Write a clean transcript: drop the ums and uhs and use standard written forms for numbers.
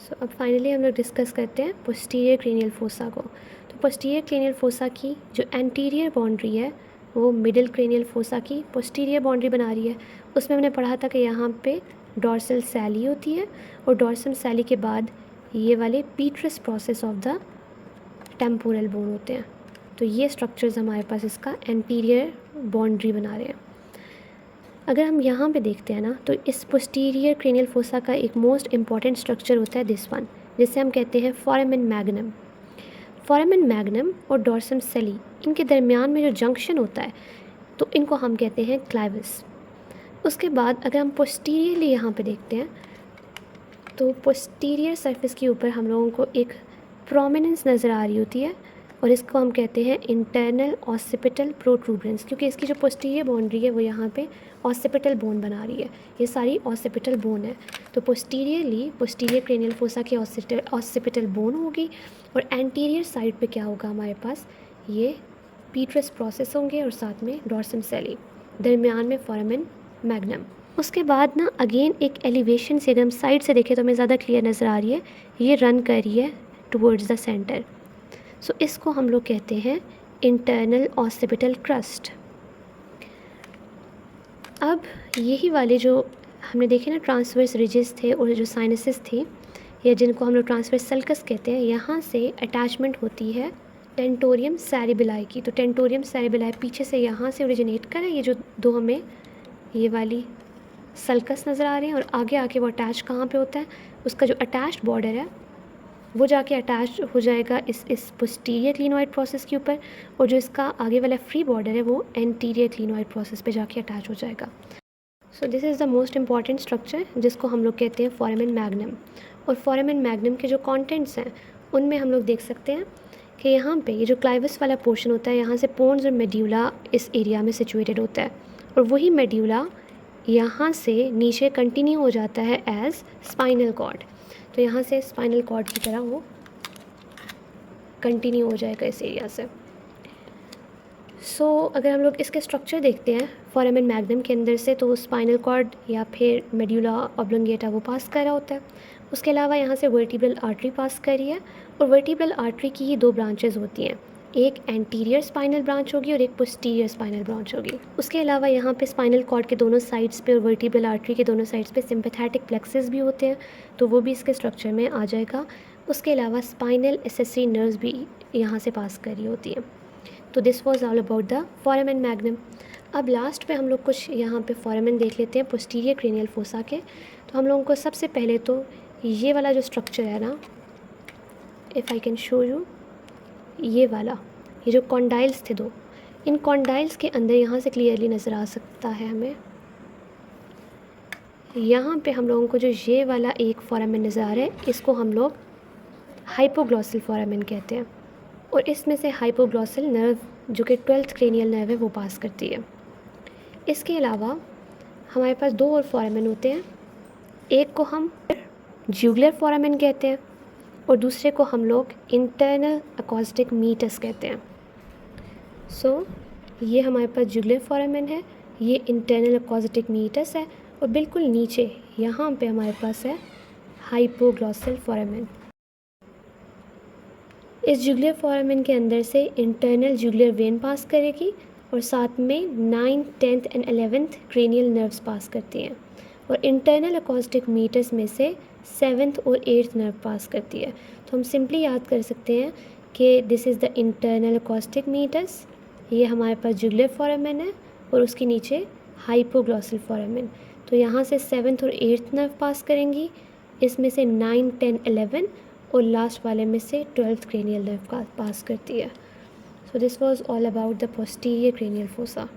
सो अब फाइनली हम लोग डिस्कस करते हैं पोस्टीरियर क्रेनियल फोसा को। तो पोस्टीरियर क्रेनियल फोसा की जो एंटीरियर बाउंड्री है वो मिडिल क्रेनियल फोसा की पोस्टीरियर बाउंड्री बना रही है। उसमें हमने पढ़ा था कि यहाँ पे डॉर्सल सैली होती है और डॉर्सल सैली के बाद ये वाले petrous process of the temporal bone होते हैं। तो ये स्ट्रक्चर्स हमारे पास इसका एंटीरियर बाउंड्री बना रहे हैं। अगर हम यहाँ पे देखते हैं ना, तो इस पोस्टीरियर क्रेनियल फोसा का एक मोस्ट इम्पॉर्टेंट स्ट्रक्चर होता है दिस वन, जिसे हम कहते हैं फोरामेन मैग्नम। फोरामेन मैग्नम और डॉर्सम सेली, इनके दरमियान में जो जंक्शन होता है तो इनको हम कहते हैं क्लाइवस। उसके बाद अगर हम पोस्टीरियरली यहाँ पे देखते हैं तो पोस्टीरियर सरफेस के ऊपर हम लोगों को एक प्रोमिनेंस नज़र आ रही होती है और इसको हम कहते हैं इंटरनल ऑसिपिटल प्रोट्रूबरेंस, क्योंकि इसकी जो पोस्टीरियर बाउंड्री है वो यहाँ पे ऑसिपिटल बोन बना रही है। ये सारी ऑसिपिटल बोन है। तो पोस्टीरियर क्रेनियल फोसा की ऑसिपिटल बोन होगी और एंटीरियर साइड पे क्या होगा हमारे पास, ये पीट्रस प्रोसेस होंगे और साथ में डॉर्सम सेली, दरमियान में फोरामेन मैग्नम। उसके बाद ना अगेन एक एलिवेशन से अगर हम साइड से देखें तो हमें ज़्यादा क्लियर नज़र आ रही है, ये रन कर रही है टुवर्ड्स द सेंटर। सो इसको हम लोग कहते हैं इंटरनल ऑसिपिटल क्रस्ट। अब यही वाले जो हमने देखे ना ट्रांसवर्स रिजेस थे और जो साइनसेस थी या जिनको हम लोग ट्रांसवर्स सल्कस कहते हैं, यहाँ से अटैचमेंट होती है टेंटोरियम सेरिबेलाई की। तो टेंटोरियम सेरिबेलाई पीछे से यहाँ से ओरिजिनेट कर है, ये जो दो हमें ये वाली सल्कस नज़र आ रहे हैं और आगे आके वो अटैच कहाँ पे होता है, उसका जो अटैच्ड बॉर्डर है वो जाके अटैच हो जाएगा इस पोस्टीरियर क्लिनोइड प्रोसेस के ऊपर और जो इसका आगे वाला फ्री बॉर्डर है वो एंटीरियर क्लिनोइड प्रोसेस पे जाके अटैच हो जाएगा। So this is the most important structure जिसको हम लोग कहते हैं फोरामेन मैग्नम। और फोरामेन मैग्नम के जो कंटेंट्स हैं उनमें हम लोग देख सकते हैं कि यहाँ पे ये जो क्लाइवस वाला पोर्शन होता है, यहाँ से पोन्स और मेड्यूला इस एरिया में सिचुएटेड होता है और वही मेड्यूला यहाँ से नीचे कंटिन्यू हो जाता है एज स्पाइनल कॉर्ड। तो यहाँ से स्पाइनल कॉर्ड की तरह वो कंटिन्यू हो जाएगा इस एरिया से। सो अगर हम लोग इसके स्ट्रक्चर देखते हैं फोरामेन मैग्नम के अंदर से, तो स्पाइनल कॉर्ड या फिर मेड्यूला ऑब्लोंगेटा वो पास कर रहा होता है। उसके अलावा यहाँ से वर्टिब्रल आर्टरी पास कर रही है और वर्टिब्रल आर्टरी की ही दो ब्रांचेज होती हैं, एक एंटीरियर स्पाइनल ब्रांच होगी और एक पोस्टीरियर स्पाइनल ब्रांच होगी। उसके अलावा यहाँ पे स्पाइनल कॉर्ड के दोनों साइड्स पे और वर्टिब्रल आर्टरी के दोनों साइड्स पे सिंपैथेटिक प्लेक्सेस भी होते हैं, तो वो भी इसके स्ट्रक्चर में आ जाएगा। उसके अलावा स्पाइनल एसेसरी नर्व्स भी यहाँ से पास कर रही होती हैं। तो this was all about the foramen magnum. अब लास्ट पे हम लोग कुछ यहाँ पे फोरामेन देख लेते हैं पोस्टीरियर क्रेनियल फोसा के। तो हम लोगों को सबसे पहले तो ये वाला जो स्ट्रक्चर है ना, if I can show you, ये वाला, ये जो कॉन्डाइल्स थे दो, इन कॉन्डाइल्स के अंदर यहाँ से क्लियरली नज़र आ सकता है हमें। यहाँ पे हम लोगों को जो ये वाला एक फोरामेन नज़र आ रहा है, इसको हम लोग हाइपोग्लॉसल फोरामेन कहते हैं और इसमें से हाइपोग्लॉसल नर्व जो कि 12th क्रेनियल नर्व है वो पास करती है। इसके अलावा हमारे पास दो और फोरामेन होते हैं, एक को हम ज्यूगुलर फोरामेन कहते हैं और दूसरे को हम लोग इंटरनल अकॉस्टिक मीटस कहते हैं। सो ये हमारे पास ज्यूगुलर फोरामेन है, ये इंटरनल अकॉस्टिक मीटस है और बिल्कुल नीचे यहाँ पे हमारे पास है हाइपोग्लॉसल फोरामेन। इस ज्यूगुलर फोरामेन के अंदर से इंटरनल ज्यूगुलर वेन पास करेगी और साथ में 9th, 10th and 11th cranial nerves पास करती हैं और इंटरनल अकॉस्टिक मीटस में से 7th और 8th नर्व पास करती है। तो हम सिंपली याद कर सकते हैं कि this is the internal acoustic meatus, ये हमारे पास ज्यूगुलर फोरामेन है और उसके नीचे हाइपोग्लॉसल फोरामेन। तो यहाँ से 7th और 8th नर्व पास करेंगी, इसमें से 9, 10, 11 और लास्ट वाले में से 12th क्रेनियल नर्व पास करती है। So this was all about the posterior cranial fossa.